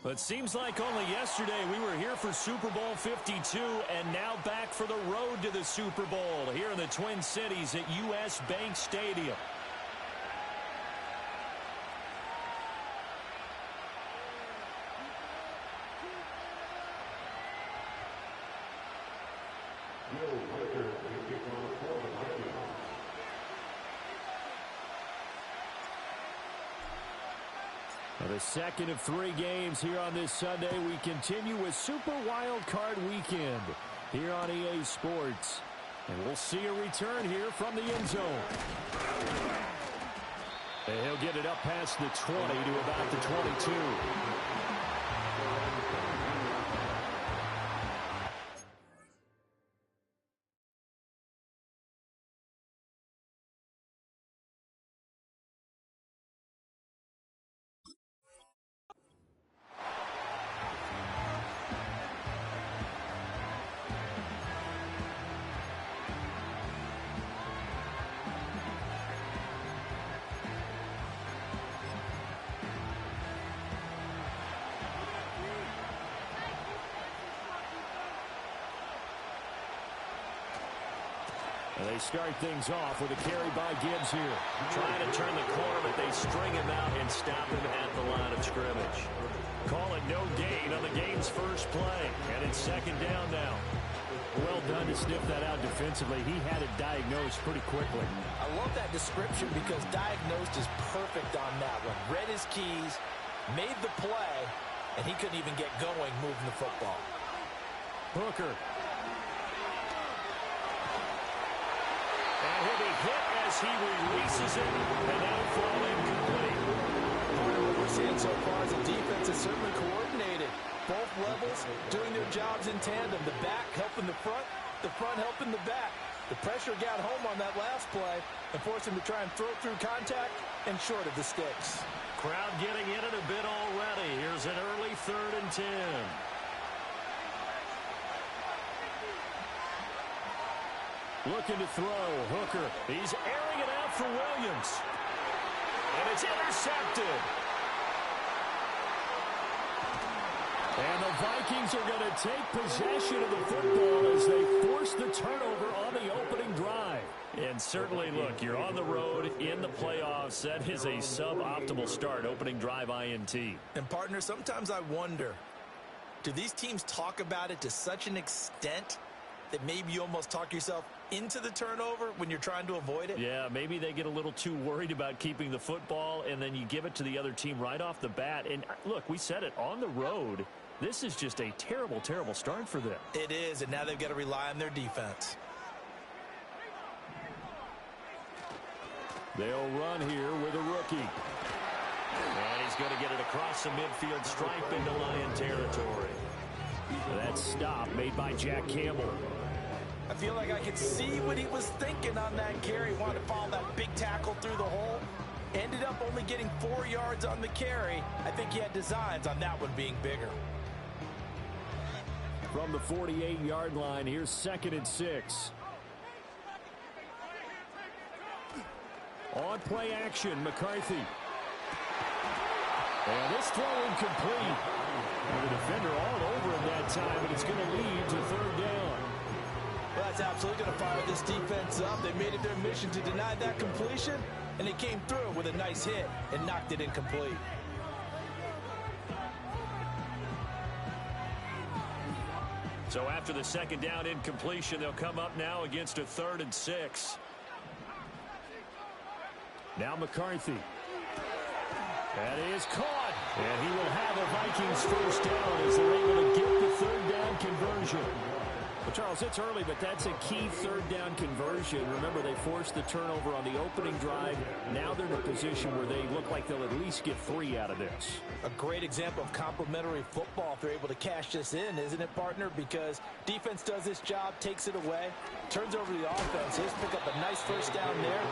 But it seems like only yesterday we were here for Super Bowl 52 and now back for the road to the Super Bowl here in the Twin Cities at U.S. Bank Stadium. The second of 3 games here on this Sunday. We continue with Super Wild Card Weekend here on EA Sports. And we'll see a return here from the end zone. And he'll get it up past the 20 to about the 22. They start things off with a carry by Gibbs here. Trying to turn the corner, but they string him out and stop him at the line of scrimmage. Call it no gain on the game's first play. And it's second down now. Well done to sniff that out defensively. He had it diagnosed pretty quickly. I love that description because diagnosed is perfect on that one. Read his keys, made the play, and he couldn't even get going moving the football. Hooker. And he'll be hit as he releases it, and that'll fall incomplete. Part of what we're seeing so far is the defense is certainly coordinated. Both levels doing their jobs in tandem. The back helping the front helping the back. The pressure got home on that last play and forced him to try and throw through contact and short of the sticks. Crowd getting in it a bit already. Here's an early 3rd and 10. Looking to throw. Hooker. He's airing it out for Williams. And it's intercepted. And the Vikings are going to take possession of the football as they force the turnover on the opening drive. And certainly, look, you're on the road in the playoffs. That is a suboptimal start, opening drive INT. And, partner, sometimes I wonder, do these teams talk about it to such an extent that maybe you almost talk yourself into the turnover when you're trying to avoid it? Yeah, maybe they get a little too worried about keeping the football, and then you give it to the other team right off the bat. And, look, we said it, on the road, this is just a terrible, terrible start for them. It is, and now they've got to rely on their defense. They'll run here with a rookie. And he's going to get it across the midfield stripe into Lion territory. That stop made by Jack Campbell. I feel like I could see what he was thinking on that carry. Wanted to follow that big tackle through the hole. Ended up only getting 4 yards on the carry. I think he had designs on that one being bigger. From the 48-yard line, here's 2nd and 6. On play action, McCarthy. And this throw incomplete. And the defender all over him that time, and it's going to lead to 3rd down. Well, that's absolutely going to fire this defense up. They made it their mission to deny that completion, and they came through with a nice hit and knocked it incomplete. So after the 2nd down incompletion, they'll come up now against a 3rd and 6. Now McCarthy. That is caught. And he will have a Vikings 1st down as they're able to get the 3rd down conversion. Well, Charles, it's early, but that's a key 3rd down conversion. Remember, they forced the turnover on the opening drive. Now they're in a position where they look like they'll at least get 3 out of this. A great example of complementary football if they're able to cash this in, isn't it, partner? Because defense does this job, takes it away, turns over the offense. Here's pick up a nice 1st down there.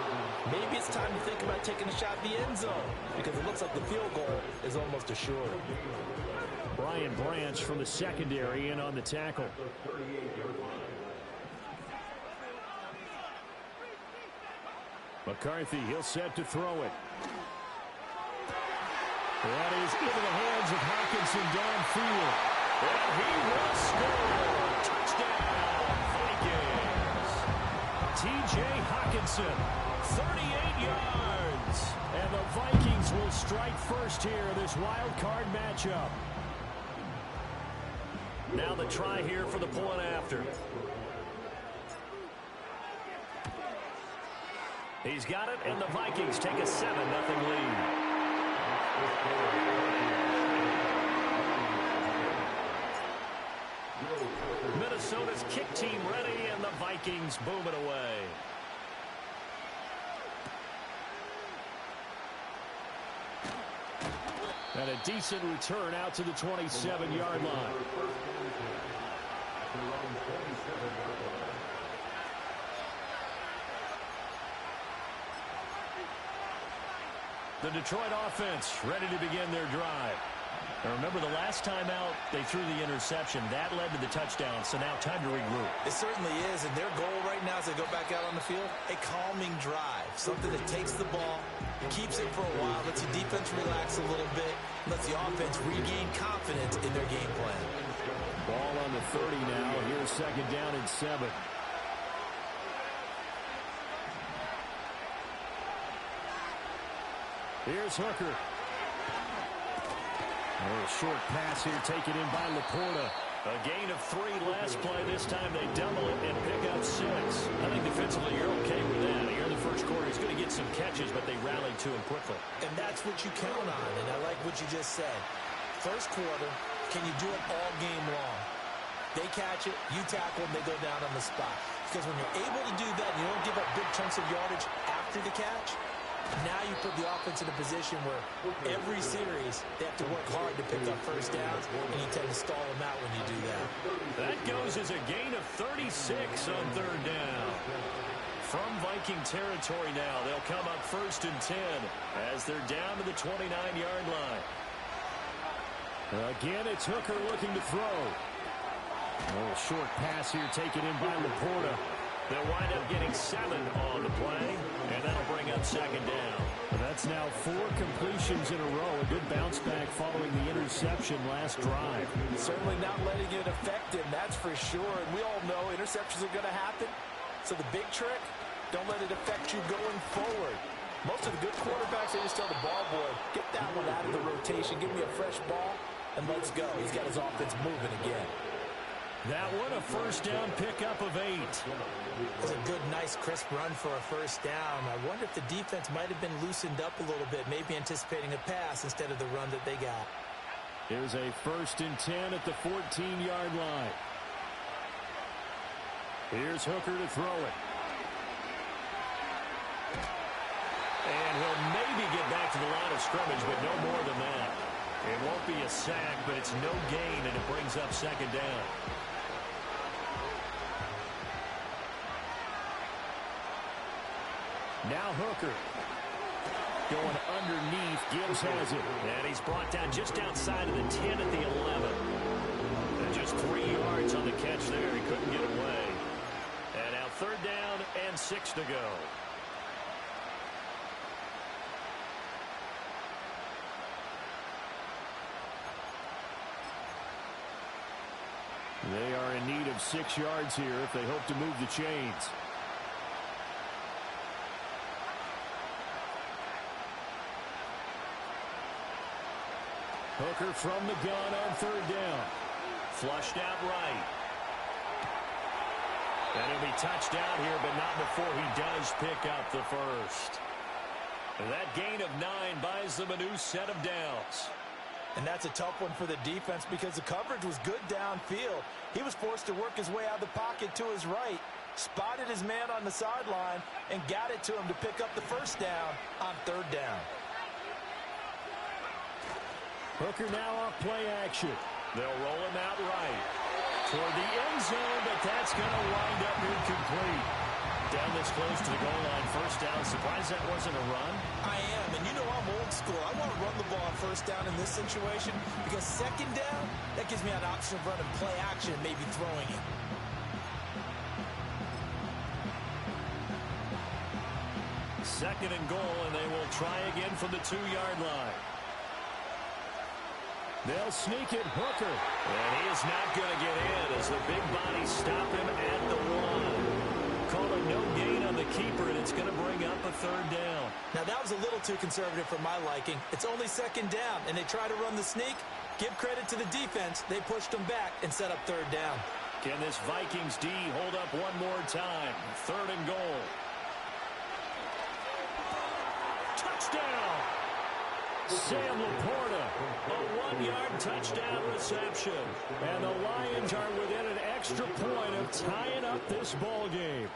Maybe it's time to think about taking a shot at the end zone because it looks like the field goal is almost assured. Brian Branch from the secondary in on the tackle. McCarthy, he'll set to throw it. That is into the hands of Hawkinson downfield. And he will score. Touchdown, Vikings. T.J. Hawkinson, 38 yards. And the Vikings will strike first here in this wild card matchup. Now the try here for the point after. He's got it, and the Vikings take a 7-0 lead. Minnesota's kick team ready, and the Vikings boom it away. And a decent return out to the 27-yard line. The Detroit offense ready to begin their drive. And remember, the last time out, they threw the interception. That led to the touchdown, so now time to regroup. It certainly is, and their goal right now as they go back out on the field, a calming drive. Something that takes the ball, keeps it for a while, lets the defense relax a little bit, lets the offense regain confidence in their game plan. Ball on the 30 now. Here's second down and 7. Here's Hooker. A short pass here taken in by Laporta. A gain of 3 last play. This time they double it and pick up 6. I think defensively you're okay with that. Here in the first quarter, he's going to get some catches, but they rallied to him quickly. And that's what you count on, and I like what you just said. First quarter, can you do it all game long? They catch it, you tackle them, they go down on the spot. Because when you're able to do that and you don't give up big chunks of yardage after the catch, now you put the offense in a position where every series they have to work hard to pick up first downs, and you tend to stall them out when you do that. That goes as a gain of 36 on third down. From Viking territory now, they'll come up first and 10 as they're down to the 29-yard line. Again, it's Hooker looking to throw. A short pass here taken in by Laporta. They'll wind up getting 7 on the play, and that'll bring up second down. That's now 4 completions in a row. A good bounce back following the interception last drive. Certainly not letting it affect him, that's for sure. And we all know interceptions are going to happen. So the big trick, don't let it affect you going forward. Most of the good quarterbacks, they just tell the ball boy, get that one out of the rotation, give me a fresh ball, and let's go. He's got his offense moving again. That one a first down pickup of 8. It's a good, nice, crisp run for a first down. I wonder if the defense might have been loosened up a little bit, maybe anticipating a pass instead of the run that they got. Here's a first and 10 at the 14-yard line. Here's Hooker to throw it. And he'll maybe get back to the line of scrimmage, but no more than that. It won't be a sack, but it's no gain, and it brings up second down. Now Hooker going underneath. Gibbs has it. And he's brought down just outside of the 10 at the 11. And just 3 yards on the catch there. He couldn't get away. And now third down and 6 to go. They are in need of 6 yards here if they hope to move the chains. Hooker from the gun on third down. Flushed out right. And he'll be touched out here, but not before he does pick up the first. And that gain of 9 buys them a new set of downs. And that's a tough one for the defense because the coverage was good downfield. He was forced to work his way out of the pocket to his right, spotted his man on the sideline, and got it to him to pick up the first down on third down. Hooker now off play action. They'll roll him out right toward the end zone, but that's going to wind up incomplete. Down this close to the goal line, first down. Surprised that wasn't a run? I am, and you know I'm old school. I want to run the ball on first down in this situation because second down, that gives me an option of running play action and maybe throwing it. Second and goal, and they will try again from the 2-yard line. They'll sneak it, Hooker. And he is not going to get in as the big bodies stop him at the 1. Call a no gain on the keeper, and it's going to bring up a third down. Now, that was a little too conservative for my liking. It's only second down, and they try to run the sneak. Give credit to the defense. They pushed them back and set up third down. Can this Vikings D hold up one more time? Third and goal. Touchdown! Sam Laporta, a 1-yard touchdown reception. And the Lions are within an extra point of tying up this ball game.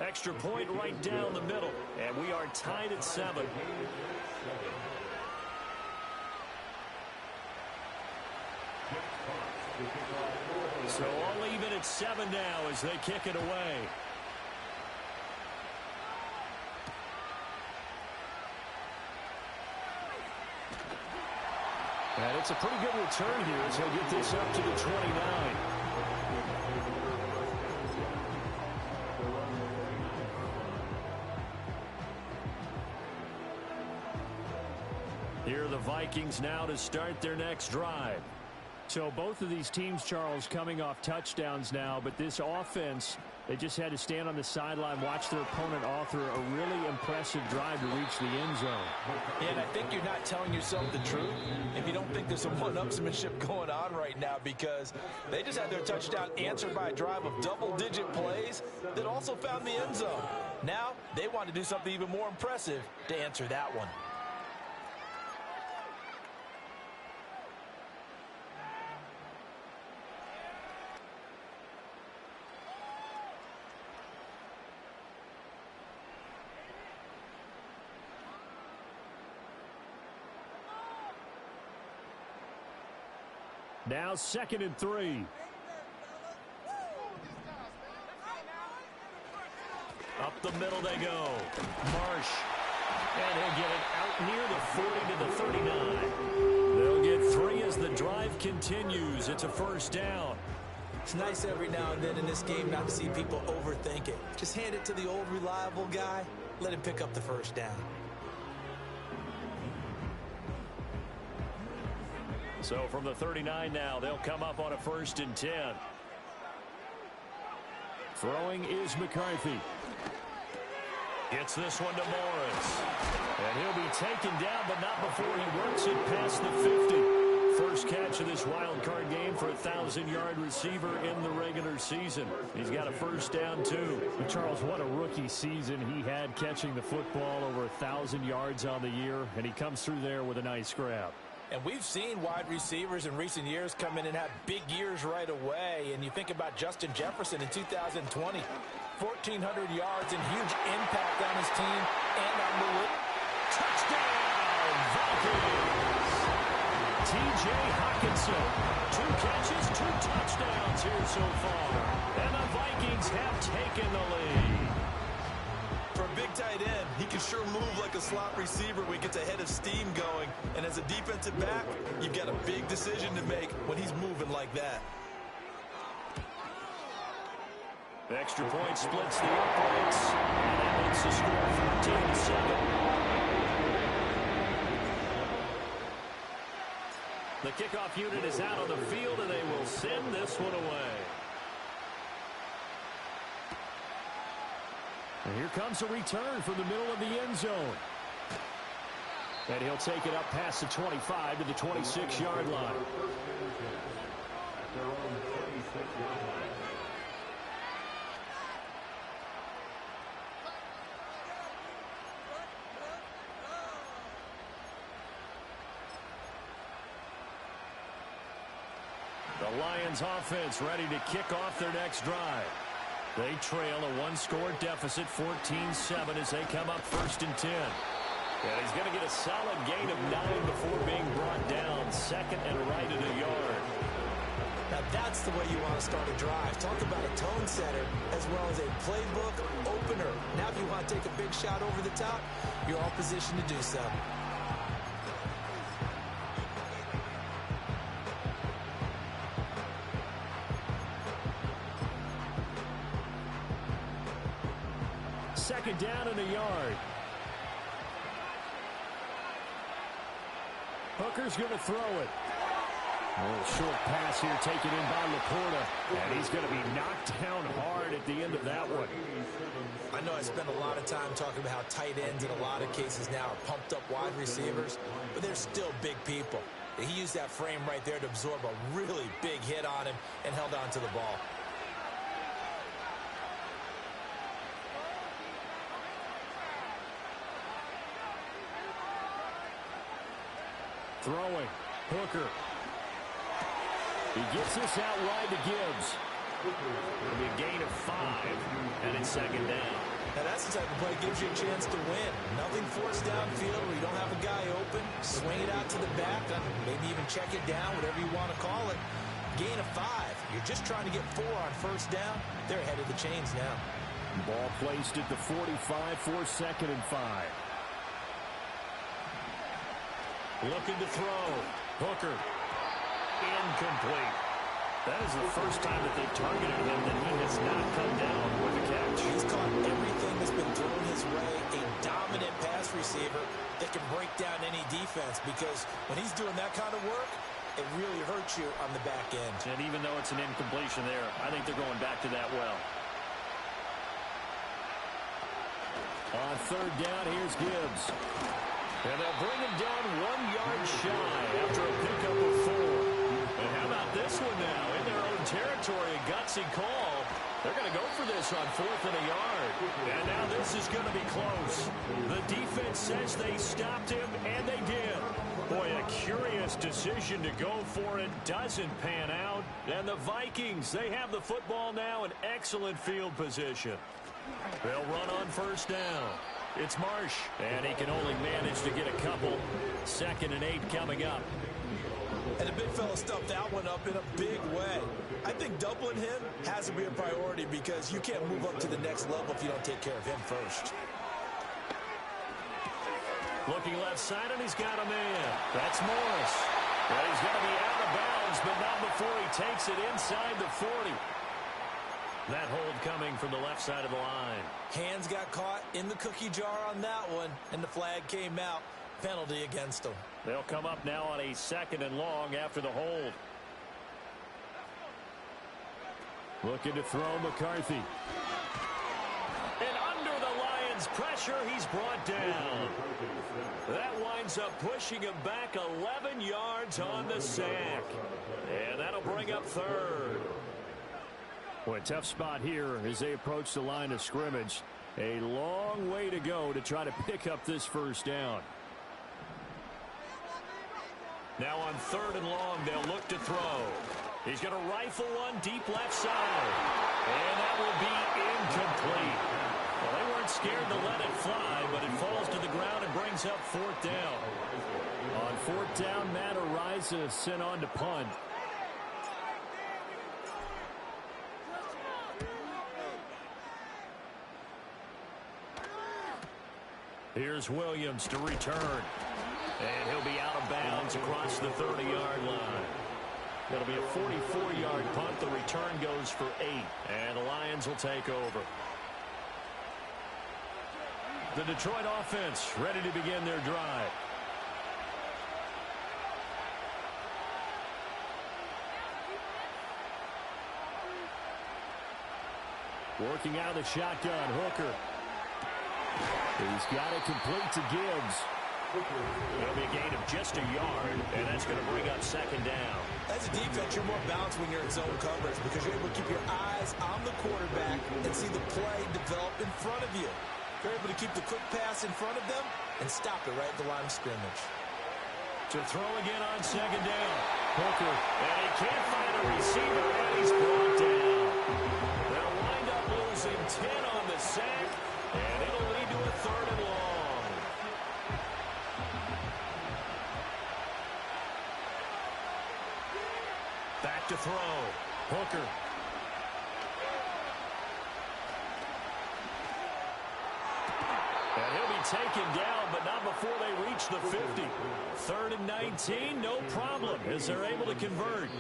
Extra point right down the middle. And we are tied at 7. So all even at 7 now as they kick it away. And it's a pretty good return here as he'll get this up to the 29. Here are the Vikings now to start their next drive. So both of these teams, Charles, coming off touchdowns now, but this offense, they just had to stand on the sideline, watch their opponent author a really impressive drive to reach the end zone. And I think you're not telling yourself the truth if you don't think there's some one-upsmanship going on right now, because they just had their touchdown answered by a drive of double-digit plays that also found the end zone. Now they want to do something even more impressive to answer that one. Now 2nd and 3. Up the middle they go. Marsh. And he'll get it out near the 40 to the 39. They'll get 3 as the drive continues. It's a first down. It's nice every now and then in this game not to see people overthink it. Just hand it to the old reliable guy. Let him pick up the first down. So from the 39 now, they'll come up on a 1st and 10. Throwing is McCarthy. Gets this one to Morris. And he'll be taken down, but not before he works it past the 50. First catch of this wild card game for a 1,000-yard receiver in the regular season. He's got a first down, too. But Charles, what a rookie season he had catching the football, over 1,000 yards on the year, and he comes through there with a nice grab. And we've seen wide receivers in recent years come in and have big years right away. And you think about Justin Jefferson in 2020, 1,400 yards and huge impact on his team and on the league. Touchdown, Vikings! T.J. Hockenson, 2 catches, 2 touchdowns here so far. And the Vikings have taken the lead. For a big tight end, he can sure move like a slot receiver when he gets a head of steam going. And as a defensive back, you've got a big decision to make when he's moving like that. The extra point splits the uprights, and that makes the score 14-7. The kickoff unit is out on the field, and they will send this one away. And here comes a return from the middle of the end zone. And he'll take it up past the 25 to the 26-yard line. The Lions offense ready to kick off their next drive. They trail a 1-score deficit, 14-7, as they come up 1st and 10. And he's going to get a solid gain of 9 before being brought down. 2nd and right at a yard. Now that's the way you want to start a drive. Talk about a tone setter as well as a playbook opener. Now if you want to take a big shot over the top, you're all positioned to do so. Second down and a yard. Hooker's going to throw it. A little short pass here taken in by Laporta. And he's going to be knocked down hard at the end of that one. I know I spend a lot of time talking about how tight ends in a lot of cases now are pumped up wide receivers, but they're still big people. He used that frame right there to absorb a really big hit on him and held on to the ball. Throwing. Hooker. He gets this out wide to Gibbs. It'll be a gain of 5, and it's second down. Now that's the type of play that gives you a chance to win. Nothing forced downfield where you don't have a guy open. Swing it out to the back, maybe even check it down, whatever you want to call it. Gain of 5. You're just trying to get 4 on first down. They're ahead of the chains now. Ball placed at the 45 for second and 5. Looking to throw. Hooker. Incomplete. That is the first time that they've targeted him that he has not come down with a catch. He's caught everything that's been thrown his way. A dominant pass receiver that can break down any defense, because when he's doing that kind of work, it really hurts you on the back end. And even though it's an incompletion there, I think they're going back to that well. On third down, here's Gibbs. And they'll bring him down 1 yard shy after a pickup of 4. And how about this one now? In their own territory, a gutsy call. They're going to go for this on 4th and a yard. And now this is going to be close. The defense says they stopped him, and they did. Boy, a curious decision to go for it. Doesn't pan out. And the Vikings, they have the football now in excellent field position. They'll run on first down. It's Marsh, and he can only manage to get a couple. 2nd and 8 coming up. And the big fella stuffed that one up in a big way. I think doubling him has to be a priority, because you can't move up to the next level if you don't take care of him first. Looking left side, and he's got a man. That's Morris. And he's going to be out of bounds, but not before he takes it inside the 40. That hold coming from the left side of the line. Hands got caught in the cookie jar on that one, and the flag came out. Penalty against them. They'll come up now on a 2nd and long after the hold. Looking to throw McCarthy. And under the Lions' pressure, he's brought down. That winds up pushing him back 11 yards on the sack. And that'll bring up 3rd. Boy, tough spot here as they approach the line of scrimmage. A long way to go to try to pick up this first down. Now on 3rd and long, they'll look to throw. He's going to rifle one deep left side. And that will be incomplete. Well, they weren't scared to let it fly, but it falls to the ground and brings up 4th down. On 4th down, Matt Ariza sent on to punt. Here's Williams to return. And he'll be out of bounds across the 30-yard line. It'll be a 44-yard punt. The return goes for 8. And the Lions will take over. The Detroit offense ready to begin their drive. Working out of the shotgun, Hooker. He's got it complete to Gibbs. It'll be a gain of just a yard, and that's going to bring up 2nd down. As a defense, you're more balanced when you're in zone coverage, because you're able to keep your eyes on the quarterback and see the play develop in front of you. You're able to keep the quick pass in front of them and stop it right at the line of scrimmage. To throw again on 2nd down. Hooker, and he can't find a receiver, and he's brought down. They'll wind up losing 10 on the sack, and it'll lead to a 3rd and long. Back to throw. Hooker. And he'll be taken down, but not before they reach the 50. 3rd and 19, no problem, as they're able to convert.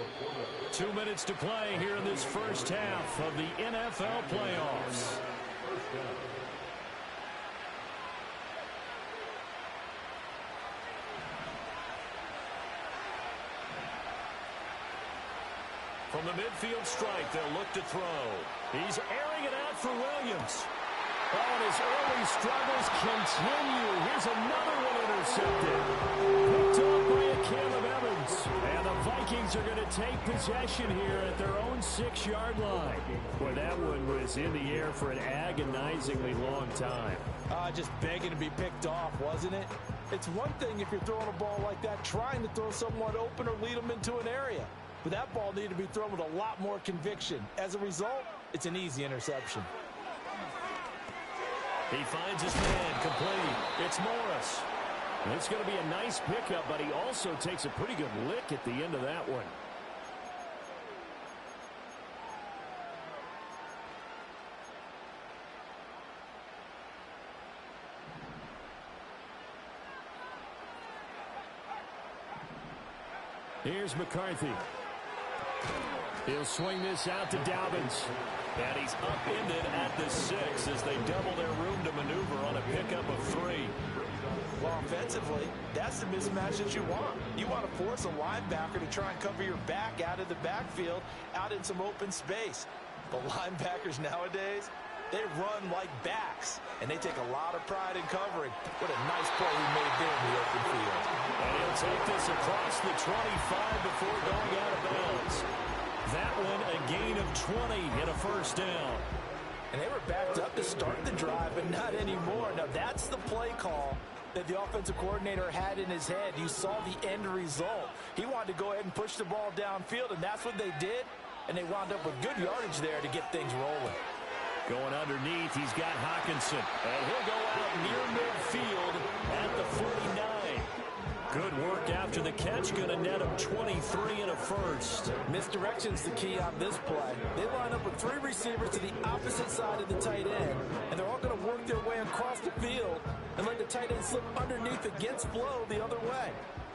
2 minutes to play here in this first half of the NFL playoffs. From the midfield stripe, they'll look to throw. He's airing it out for Williams. Oh, and his early struggles continue. Here's another one intercepted. Picked off by a Caleb Evans. And the Vikings are going to take possession here at their own 6-yard line. Boy, that one was in the air for an agonizingly long time. Just begging to be picked off, wasn't it? It's one thing if you're throwing a ball like that, trying to throw someone open or lead them into an area. But that ball needed to be thrown with a lot more conviction. As a result, it's an easy interception. He finds his man complete. It's Morris. It's going to be a nice pickup, but he also takes a pretty good lick at the end of that one. Here's McCarthy. He'll swing this out to Dobbins. And he's upended at the 6 as they double their room to maneuver on a pickup of 3. Well, offensively, that's the mismatch that you want. You want to force a linebacker to try and cover your back out of the backfield, out in some open space. But linebackers nowadays, they run like backs, and they take a lot of pride in covering. What a nice play he made there in the open field. And he'll take this across the 25 before going out of bounds. That one a gain of 20 and a first down. And they were backed up to start the drive, but not anymore. Now that's the play call that the offensive coordinator had in his head. You saw the end result. He wanted to go ahead and push the ball downfield, and that's what they did. And they wound up with good yardage there to get things rolling. Going underneath, he's got Hawkinson. And he'll go out near midfield at the 49. Good work after the catch. Going to net him 23 and a first. Misdirection's the key on this play. They line up with 3 receivers to the opposite side of the tight end, and they're all going to work their way across the field and let the tight end slip underneath against flow the other way.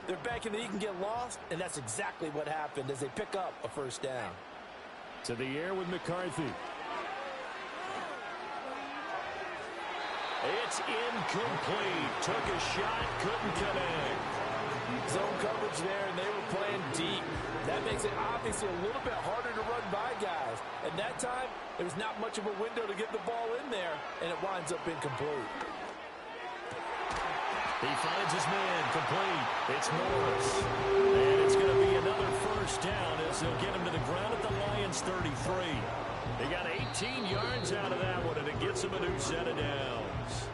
They're banking that he can get lost, and that's exactly what happened as they pick up a first down. To the air with McCarthy. It's incomplete. Took a shot, couldn't connect. Zone coverage there, and they were playing deep. That makes it obviously a little bit harder to run by guys. At that time, there was not much of a window to get the ball in there, and it winds up incomplete. He finds his man complete. It's Morris. And it's going to be another first down as they'll get him to the ground at the Lions 33. They got 18 yards out of that one, and it gets them a new set of downs.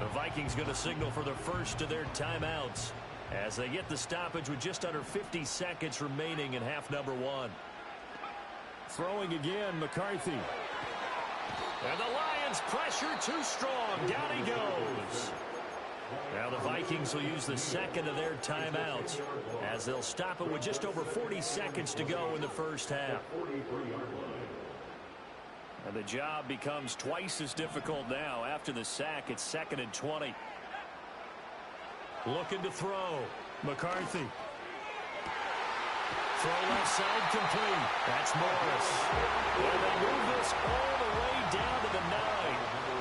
The Vikings going to signal for the first of their timeouts as they get the stoppage with just under 50 seconds remaining in half number 1. Throwing again, McCarthy. And the Lions pressure too strong. Down he goes. Now the Vikings will use the second of their timeouts as they'll stop it with just over 40 seconds to go in the first half. And the job becomes twice as difficult now. After the sack, it's 2nd and 20. Looking to throw. McCarthy. Throw left side complete. That's Morris. And they move this all the way down to the 9.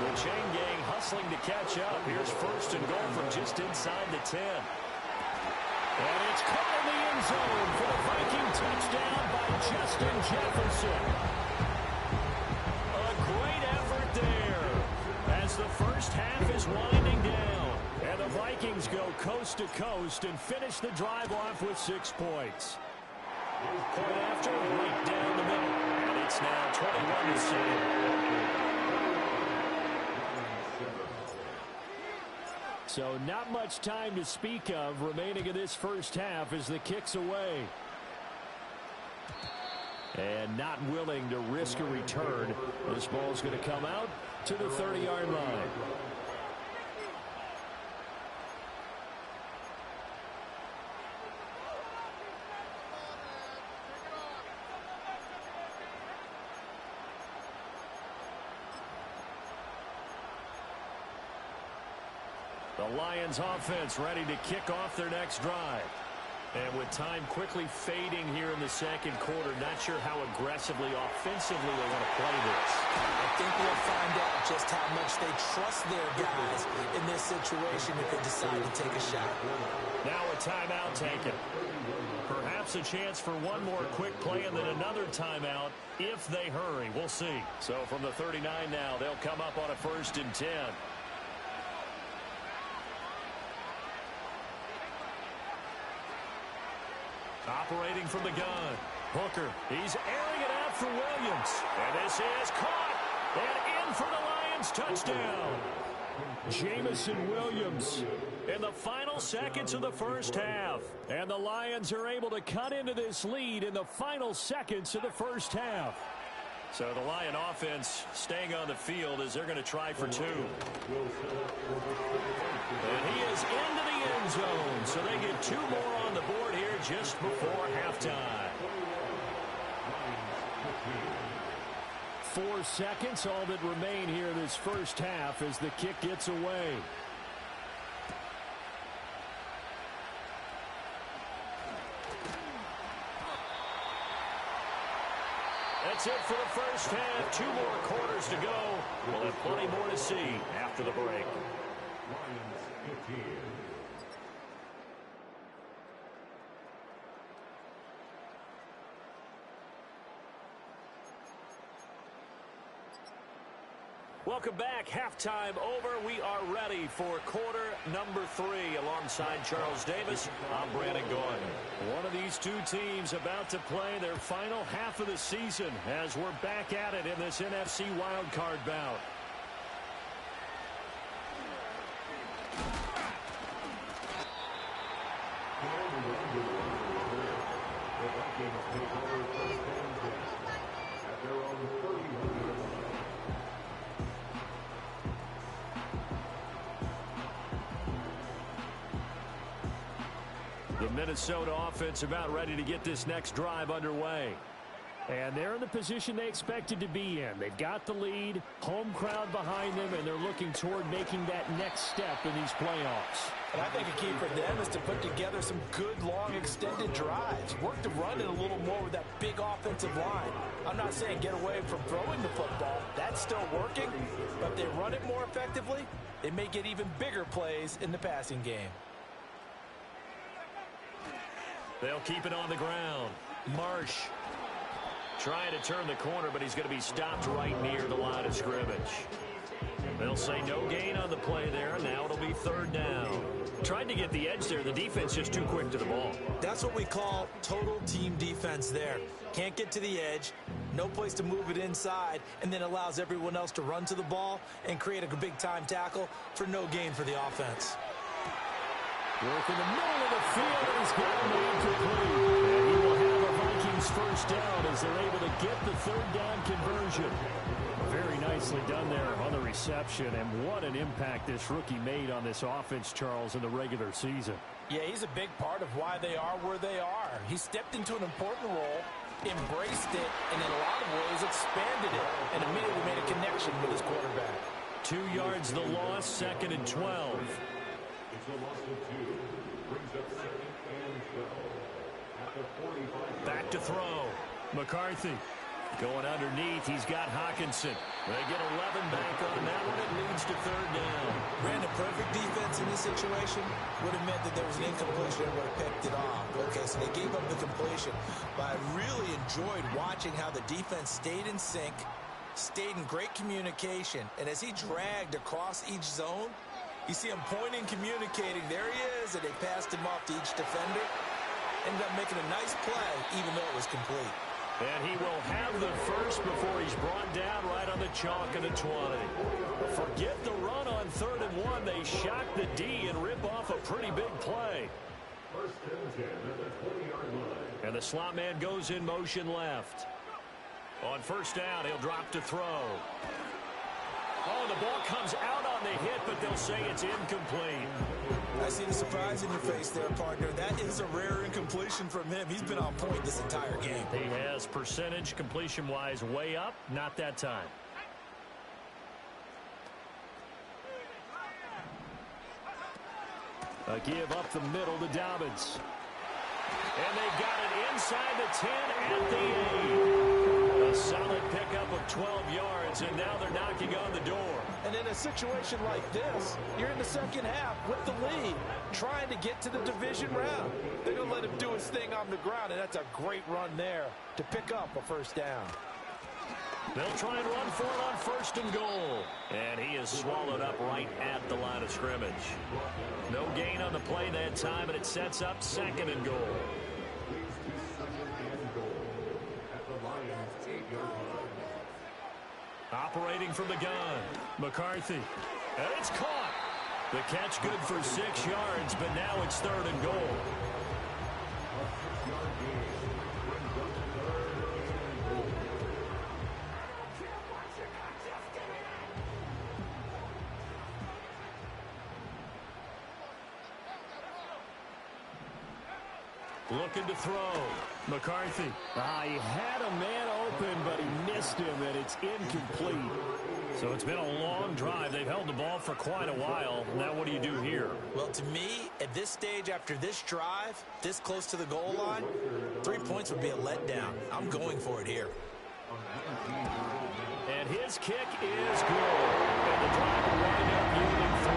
The chain gang hustling to catch up. Here's 1st and goal from just inside the 10. And it's caught in the end zone for the Viking touchdown by Justin Jefferson. A great effort there as the first half is winding down. And the Vikings go coast to coast and finish the drive off with 6 points. Point after, right down the middle. And it's now 21-7. So not much time to speak of remaining in this first half as the kick's away. And not willing to risk a return. This ball's going to come out to the 30-yard line. The Lions offense ready to kick off their next drive. And with time quickly fading here in the second quarter, not sure how aggressively, offensively they want to play this. I think we'll find out just how much they trust their guys in this situation if they decide to take a shot. Now a timeout taken. Perhaps a chance for one more quick play and then another timeout if they hurry. We'll see. So from the 39 now, they'll come up on a 1st and 10. Operating from the gun. Hooker, he's airing it out for Williams. And this is caught. And in for the Lions touchdown. Jamison Williams in the final seconds of the first half. And the Lions are able to cut into this lead in the final seconds of the first half. So the Lion offense staying on the field as they're going to try for 2. And he is into the end zone. So they get 2 more on the board here just before halftime. 4 seconds, all that remain here this first half as the kick gets away. That's it for the first half. 2 more quarters to go. We'll have plenty more to see after the break. Welcome back. Halftime over. We are ready for quarter number 3. Alongside Charles Davis, I'm Brandon Gordon. One of these 2 teams about to play their final half of the season as we're back at it in this NFC wildcard bout. The Minnesota offense about ready to get this next drive underway. And they're in the position they expected to be in. They've got the lead, home crowd behind them, and they're looking toward making that next step in these playoffs. And I think a key for them is to put together some good, long, extended drives. Work to run it a little more with that big offensive line. I'm not saying get away from throwing the football. That's still working. But if they run it more effectively, they may get even bigger plays in the passing game. They'll keep it on the ground. Marsh trying to turn the corner, but he's going to be stopped right near the line of scrimmage. They'll say no gain on the play there. Now it'll be 3rd down. Tried to get the edge there. The defense just too quick to the ball. That's what we call total team defense there. Can't get to the edge, no place to move it inside, and then allows everyone else to run to the ball and create a big-time tackle for no gain for the offense. Work in the middle of the field, and he's got a man complete. And he will have a Vikings first down as they're able to get the 3rd down conversion. Very nicely done there on the reception, and what an impact this rookie made on this offense, Charles, in the regular season. Yeah, he's a big part of why they are where they are. He stepped into an important role, embraced it, and in a lot of ways expanded it, and immediately made a connection with his quarterback. 2 yards the loss, 2nd and 12. Back to throw. McCarthy going underneath. He's got Hawkinson. They get 11 back on that one. It leads to 3rd down. Brandon, perfect defense in this situation would have meant that there was an incompletion and would have picked it off. Okay, so they gave up the completion. But I really enjoyed watching how the defense stayed in sync, stayed in great communication. And as he dragged across each zone, you see him pointing, communicating. There he is, and they passed him off to each defender. Ended up making a nice play, even though it was complete. And he will have the first before he's brought down right on the chalk of the 20. Forget the run on 3rd and 1. They shock the D and rip off a pretty big play. And the slot man goes in motion left. On 1st down, he'll drop to throw. Oh, the ball comes out on the hit, but they'll say it's incomplete. I see the surprise in your face there, partner. That is a rare incompletion from him. He's been on point this entire game. He has percentage completion-wise way up, not that time. A give up the middle to Dobbins. And they got it inside the 10 at the 8. A solid pickup of 12 yards, and now they're knocking on the door. And in a situation like this, you're in the second half with the lead, trying to get to the division round. They're going to let him do his thing on the ground, and that's a great run there to pick up a first down. They'll try and run for it on first and goal. And he is swallowed up right at the line of scrimmage. No gain on the play that time, and it sets up second and goal. Operating from the gun, McCarthy. And it's caught. The catch good for 6 yards, but now it's third and goal. Looking to throw. McCarthy. He had a man open, but he missed him, and it's incomplete. So it's been a long drive. They've held the ball for quite a while. Now what do you do here? Well, to me, at this stage, after this drive, this close to the goal line, 3 points would be a letdown. I'm going for it here. And his kick is good. And the drive will wind up yielding 3.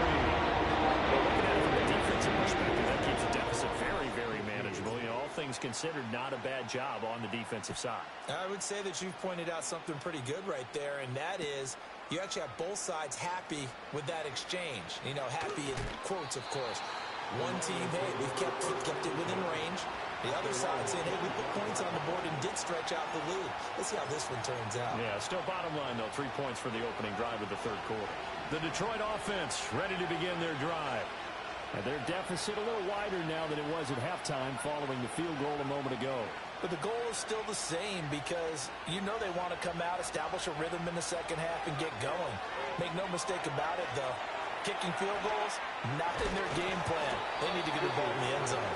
Well, looking at it from a defensive perspective, that keeps the deficit very, very manageable. You know, all things considered, not a bad job on the defensive side. I would say that you've pointed out something pretty good right there, and that is you actually have both sides happy with that exchange. You know, happy in quotes, of course. One team, hey, we've kept it within range. The other side saying, hey, we put points on the board and did stretch out the lead. Let's see how this one turns out. Yeah, still bottom line, though, 3 points for the opening drive of the third quarter. The Detroit offense ready to begin their drive. And their deficit a little wider now than it was at halftime following the field goal a moment ago. But the goal is still the same because you know they want to come out, establish a rhythm in the second half, and get going. Make no mistake about it, though. Kicking field goals, not in their game plan. They need to get the ball in the end zone.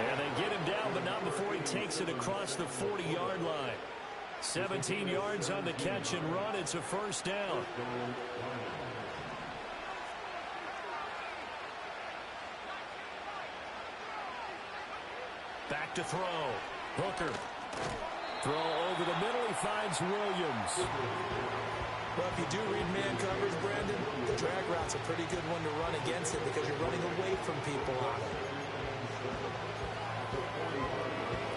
And they get him down, but not before he takes it across the 40-yard line. 17 yards on the catch and run. It's a first down. Back to throw. Hooker. Throw over the middle. He finds Williams. Well, if you do read man coverage, Brandon, the drag route's a pretty good one to run against it because you're running away from people on it.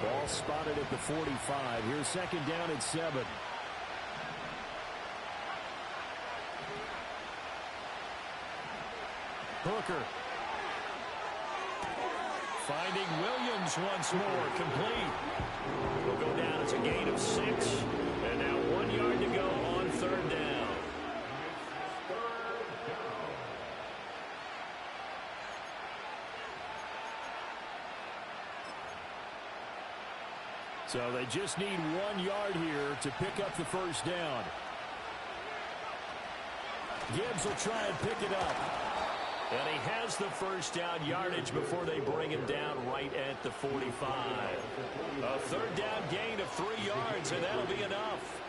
Ball spotted at the 45. Here's second down at 7. Hooker. Finding Williams once more, complete. Will go down as a gain of 6. And now 1 yard to go on third down. So they just need 1 yard here to pick up the first down. Gibbs will try and pick it up. And he has the first down yardage before they bring him down right at the 45. A third down gain of 3 yards, and that'll be enough.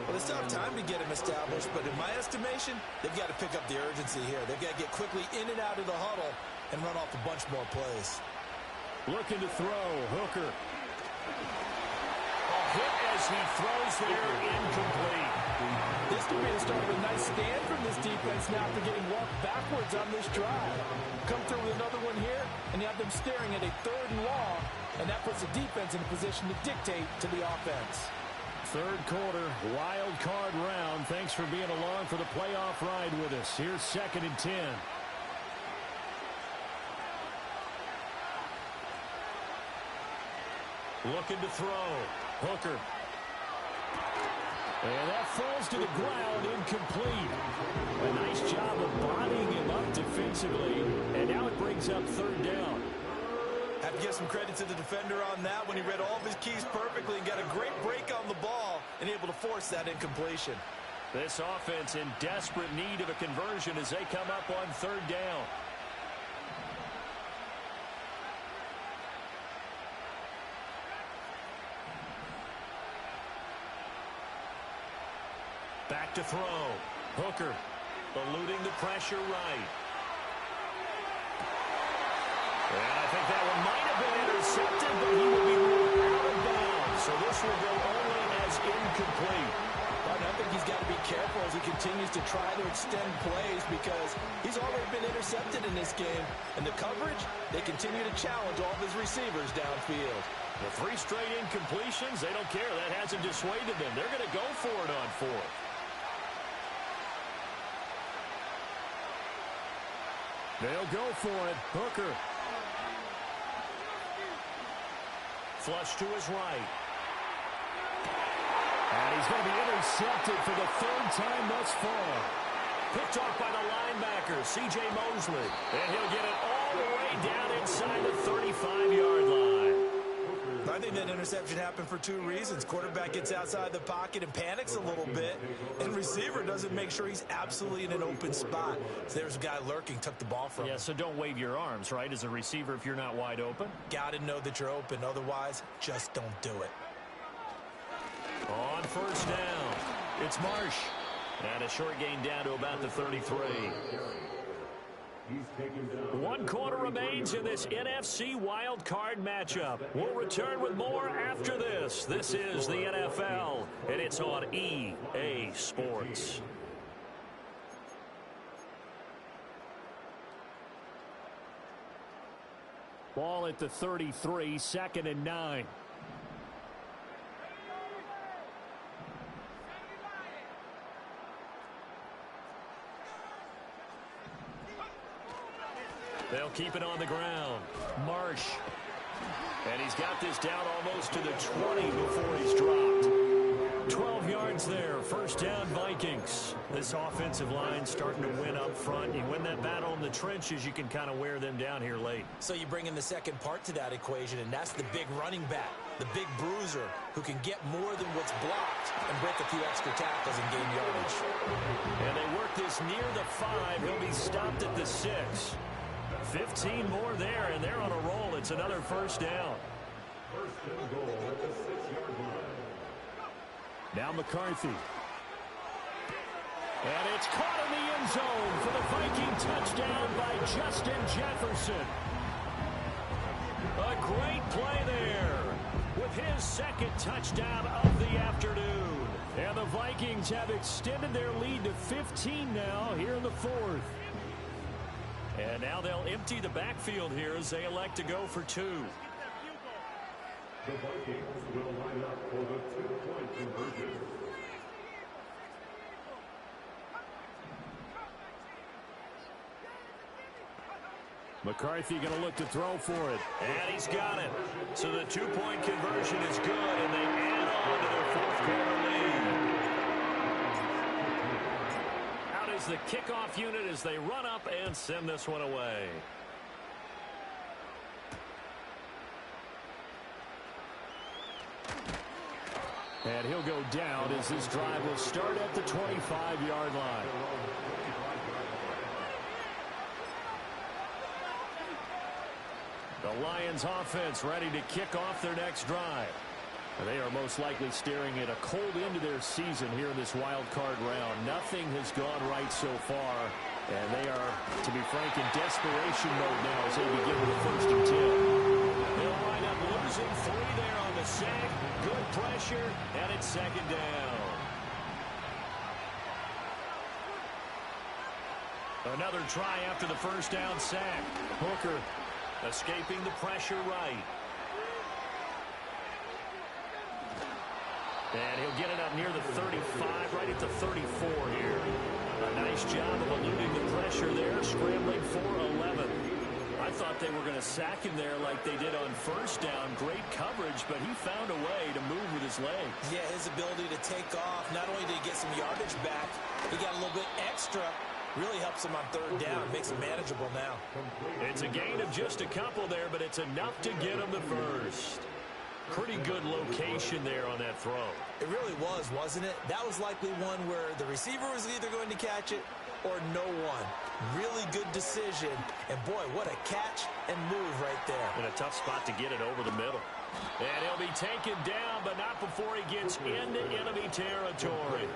Well, they still have time to get him established, but in my estimation, they've got to pick up the urgency here. They've got to get quickly in and out of the huddle and run off a bunch more plays. Looking to throw. Hooker. A hit as he throws there, incomplete. This could be the start of a nice stand from this defense now after getting walked backwards on this drive. Come through with another one here, and you have them staring at a third and long, and that puts the defense in a position to dictate to the offense. Third quarter, wild card round. Thanks for being along for the playoff ride with us. Here's second and 10. Looking to throw. Hooker. And that falls to the ground, incomplete. A nice job of bodying him up defensively, and now it brings up third down. Have to give some credit to the defender on that when he read all of his keys perfectly and got a great break on the ball and able to force that incompletion. This offense in desperate need of a conversion as they come up on third down. Back to throw. Hooker eluding the pressure right. And I think that one might have been intercepted, but he will be ruled out of bounds. So this will go only as incomplete. But I think he's got to be careful as he continues to try to extend plays because he's already been intercepted in this game. And the coverage, they continue to challenge all of his receivers downfield. The 3 straight incompletions, they don't care. That hasn't dissuaded them. They're going to go for it on 4th. They'll go for it. Hooker. Flush to his right. And he's going to be intercepted for the 3rd time thus far. Picked off by the linebacker, C.J. Mosley. And he'll get it all the way down inside the 35-yard line. I think that interception happened for 2 reasons. Quarterback gets outside the pocket and panics a little bit, and receiver doesn't make sure he's absolutely in an open spot. So there's a guy lurking, took the ball from him. Yeah, so don't wave your arms, right, as a receiver if you're not wide open. Got to know that you're open. Otherwise, just don't do it. On 1st down, it's Marsh. And a short gain down to about the 33. 1 quarter remains in this NFC wild card matchup. We'll return with more after this. This is the NFL, and it's on EA Sports. Ball at the 33, 2nd and 9. They'll keep it on the ground. Marsh. And he's got this down almost to the 20 before he's dropped. 12 yards there. 1st down, Vikings. This offensive line starting to win up front. You win that battle in the trenches, you can kind of wear them down here late. So you bring in the second part to that equation, and that's the big running back, the big bruiser, who can get more than what's blocked and break a few extra tackles and gain yardage. And they work this near the 5. He'll be stopped at the 6. 15 more there, and they're on a roll. It's another 1st down. 1st and goal at the 6-yard line. Now McCarthy. And it's caught in the end zone for the Viking touchdown by Justin Jefferson. A great play there with his 2nd touchdown of the afternoon. And the Vikings have extended their lead to 15 now here in the 4th. And now they'll empty the backfield here as they elect to go for 2. The Vikings will line up for the 2-point conversion. McCarthy going to look to throw for it. And he's got it. So the 2-point conversion is good, and they add on to their 4th quarter lead. Out is the kickoff unit as they run up and send this one away. And he'll go down as this drive will start at the 25-yard line. The Lions offense ready to kick off their next drive. And they are most likely staring at a cold end to their season here in this wild card round. Nothing has gone right so far. And they are, to be frank, in desperation mode now as they begin with the 1st and 10. They'll wind up losing 3 there on the sack. Good pressure, and it's 2nd down. Another try after the 1st down sack. Hooker escaping the pressure right. And he'll get it up near the 35, right at the 34 here. A nice job of eluding the pressure there, scrambling for 11. I thought they were going to sack him there like they did on 1st down. Great coverage, but he found a way to move with his legs. Yeah, his ability to take off, not only did he get some yardage back, he got a little bit extra. Really helps him on 3rd down, makes it manageable now. It's a gain of just a couple there, but it's enough to get him the 1st. Pretty good location there on that throw. It really was, wasn't it? That was likely one where the receiver was either going to catch it or no one. Really good decision. And boy, what a catch and move right there. And a tough spot to get it over the middle. And he'll be taken down, but not before he gets into enemy territory.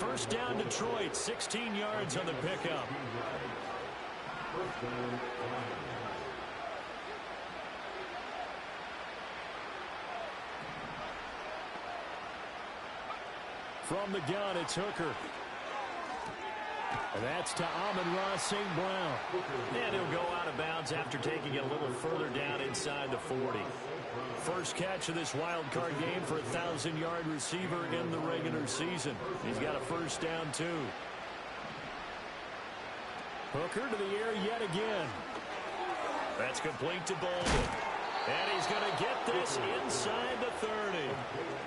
1st down, Detroit, 16 yards on the pickup. From the gun, it's Hooker. And that's to Amon-Ra St. Brown. And he'll go out of bounds after taking it a little further down inside the 40. First catch of this wild card game for a 1,000-yard receiver in the regular season. He's got a first down, too. Hooker to the air yet again. That's complete to Bolden. And he's going to get this inside the 30.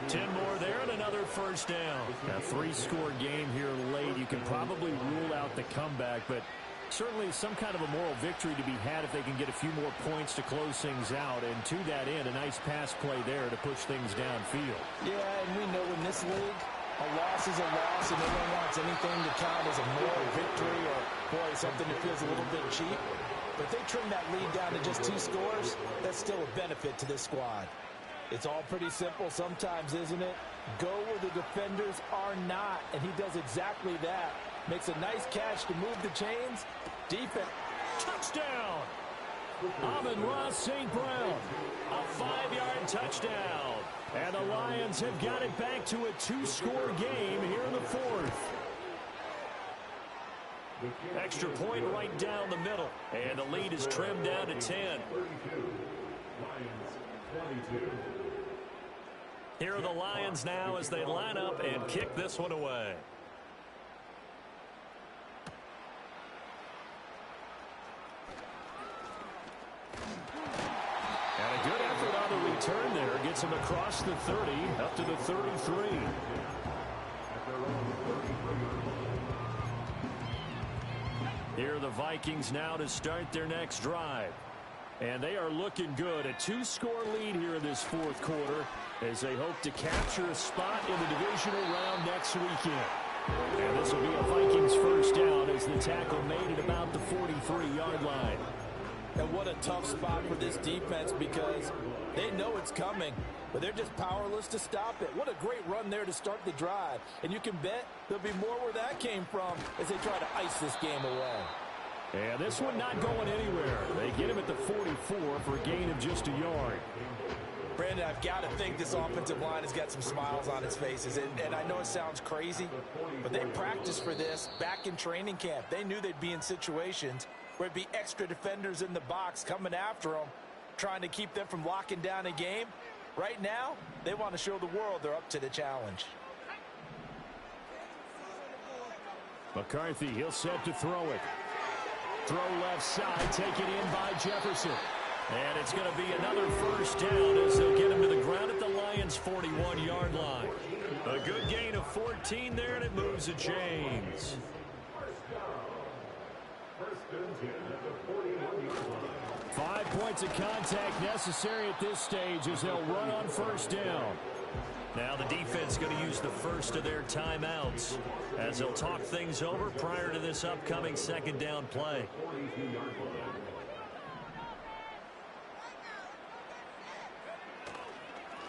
10 more there and another first down. A 3-score game here late. You can probably rule out the comeback, but certainly some kind of a moral victory to be had if they can get a few more points to close things out. And to that end, a nice pass play there to push things downfield. Yeah, and we know in this league, a loss is a loss, and no one wants anything to count as a moral victory or, boy, something that feels a little bit cheap. But if they trim that lead down to just 2 scores, that's still a benefit to this squad. It's all pretty simple sometimes, isn't it? Go where the defenders are not, and he does exactly that. Makes a nice catch to move the chains. Defense. Touchdown! Amon-Ra St. Brown. A 5-yard touchdown. And the Lions have got it back to a 2-score game here in the 4th. Extra point right down the middle. And the lead is trimmed down to 10. Here are the Lions now as they line up and kick this one away. And a good effort on the return there. Gets him across the 30, up to the 33. Here are the Vikings now to start their next drive. And they are looking good. A 2-score lead here in this 4th quarter as they hope to capture a spot in the divisional round next weekend. And this will be a Vikings first down as the tackle made at about the 43-yard line. And what a tough spot for this defense because they know it's coming, but they're just powerless to stop it. What a great run there to start the drive. And you can bet there'll be more where that came from as they try to ice this game away. And this one not going anywhere. They get him at the 44 for a gain of just a yard. Brandon, I've got to think this offensive line has got some smiles on its faces. And I know it sounds crazy, but they practiced for this back in training camp. They knew they'd be in situations where it'd be extra defenders in the box coming after them, trying to keep them from locking down a game. Right now, they want to show the world they're up to the challenge. McCarthy, he'll set to throw it. Throw left side, taken in by Jefferson. And it's going to be another first down as they'll get him to the ground at the Lions' 41-yard line. A good gain of 14 there, and it moves the chains. 5 points of contact necessary at this stage as they'll run on first down. Now the defense going to use the first of their timeouts as they'll talk things over prior to this upcoming second down play.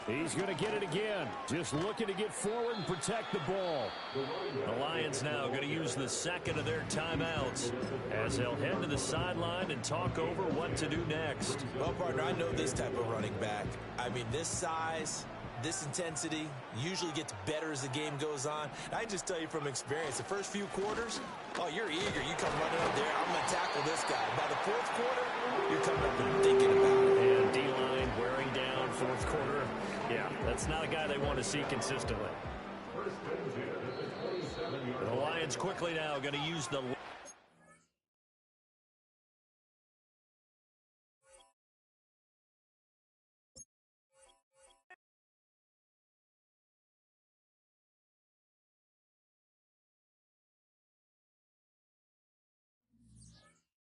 He's going to get it again. Just looking to get forward and protect the ball. The Lions now going to use the second of their timeouts as they'll head to the sideline and talk over what to do next. Well, partner, I know this type of running back. I mean, this size, this intensity usually gets better as the game goes on. I just tell you from experience, the first few quarters, oh, you're eager. You come running up there, I'm going to tackle this guy. By the 4th quarter, you're coming up and thinking about it. And D-line wearing down 4th quarter. Yeah, that's not a guy they want to see consistently. The Lions quickly now going to use the